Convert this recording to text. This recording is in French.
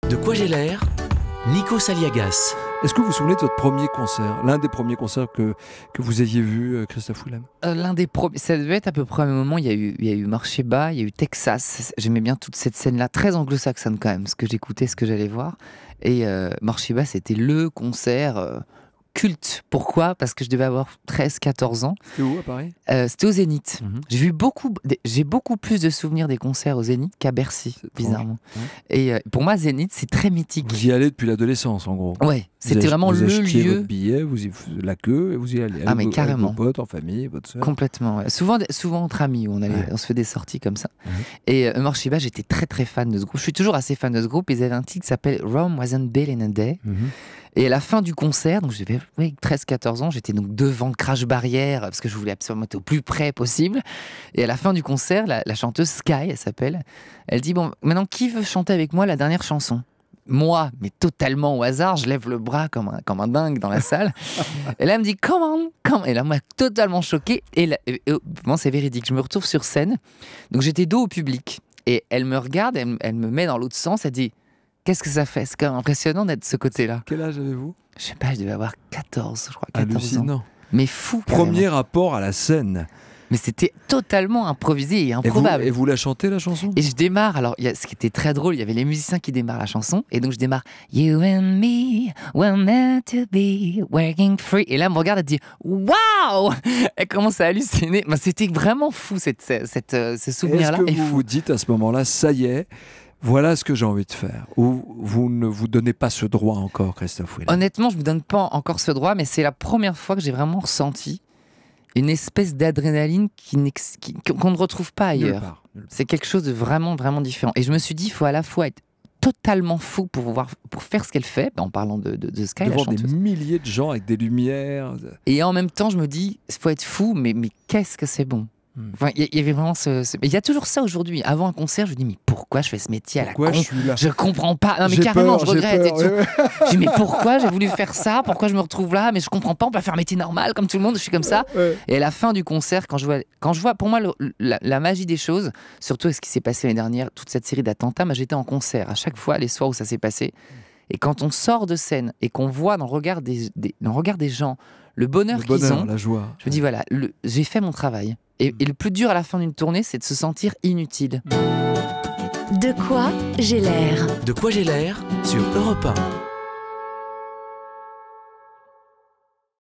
De quoi j'ai l'air? Nico Saliagas. Est-ce que vous vous souvenez de votre premier concert? L'un des premiers concerts que vous ayez vu, Christophe Willem? L'un des premiers, ça devait être à peu près au même moment. Il y a eu Marché Bas, il y a eu Texas. J'aimais bien toute cette scène-là, très anglo-saxonne quand même, ce que j'écoutais, ce que j'allais voir. Et Marché Bas, c'était le concert culte. Pourquoi? Parce que je devais avoir 13-14 ans. C'était où à Paris? C'était au Zénith. Mhm. J'ai beaucoup plus de souvenirs des concerts au Zénith qu'à Bercy, bizarrement. Ouais. Et pour moi, Zénith, c'est très mythique. Vous y allez depuis l'adolescence, en gros. Ouais, c'était vraiment vous le achetiez lieu. votre billet, vous y faisiez la queue et vous y allez. Ah, mais avec carrément. vos potes, en famille, votre sœur. Complètement. Ouais. Souvent entre amis, où on se fait des sorties comme ça. Mhm. Et Marché Bas, j'étais très très fan de ce groupe. Je suis toujours assez fan de ce groupe. Ils avaient un titre qui s'appelle Rome Wasn't Built in a Day. Mhm. Et à la fin du concert, donc j'avais 13-14 ans, j'étais donc devant le crash barrière parce que je voulais absolument être au plus près possible. Et à la fin du concert, la chanteuse Sky, elle s'appelle, elle dit bon, maintenant qui veut chanter avec moi la dernière chanson? Moi, mais totalement au hasard, je lève le bras comme un dingue dans la salle. Et là, elle me dit come on. Et là, moi, totalement choquée. Et bon, c'est véridique. Je me retrouve sur scène. Donc j'étais dos au public. Et elle me regarde, elle me met dans l'autre sens. Elle dit qu'est-ce que ça fait? C'est quand même impressionnant d'être de ce côté-là. Quel âge avez-vous? Je sais pas, je devais avoir 14, je crois. 14 ans. Hallucinant. Mais fou. Carrément. Premier rapport à la scène. Mais c'était totalement improvisé et improbable. Et vous la chantez, la chanson? Et je démarre, alors ce qui était très drôle, il y avait les musiciens qui démarrent la chanson, et donc je démarre You and me were meant to be working free. Et là, elle me regarde, elle dit waouh! Elle commence à halluciner. Ben, c'était vraiment fou, ce souvenir-là. Est-ce que vous vous dites à ce moment-là, ça y est, voilà ce que j'ai envie de faire? Ou vous ne vous donnez pas ce droit encore, Christophe Willem? Honnêtement, je ne me donne pas encore ce droit, mais c'est la première fois que j'ai vraiment ressenti une espèce d'adrénaline qu'on ne retrouve pas ailleurs. Nulle part. C'est quelque chose de vraiment, vraiment différent. Et je me suis dit, il faut à la fois être totalement fou pour faire ce qu'elle fait, en parlant de Sky, la Devant chanteuse. des milliers de gens avec des lumières. Et en même temps, je me dis, il faut être fou, mais qu'est-ce que c'est bon. Enfin, il y avait vraiment il y a toujours ça aujourd'hui. Avant un concert, je me dis, mais pourquoi je fais ce métier à la con? Je suis là. Je comprends pas. Non, mais J'ai carrément, peur, je regrette j'ai et peur, tout. Je dis, mais pourquoi j'ai voulu faire ça? Pourquoi je me retrouve là? Mais je comprends pas, on peut faire un métier normal comme tout le monde, je suis comme ça. Ouais. Et à la fin du concert, quand je vois pour moi, la magie des choses, surtout ce qui s'est passé l'année dernière, toute cette série d'attentats, moi j'étais en concert à chaque fois, les soirs où ça s'est passé. Et quand on sort de scène et qu'on voit dans le regard des gens le bonheur qu'ils ont, la joie. je me dis voilà, j'ai fait mon travail. Et le plus dur à la fin d'une tournée, c'est de se sentir inutile. De quoi j'ai l'air? De quoi j'ai l'air? Sur Europe 1.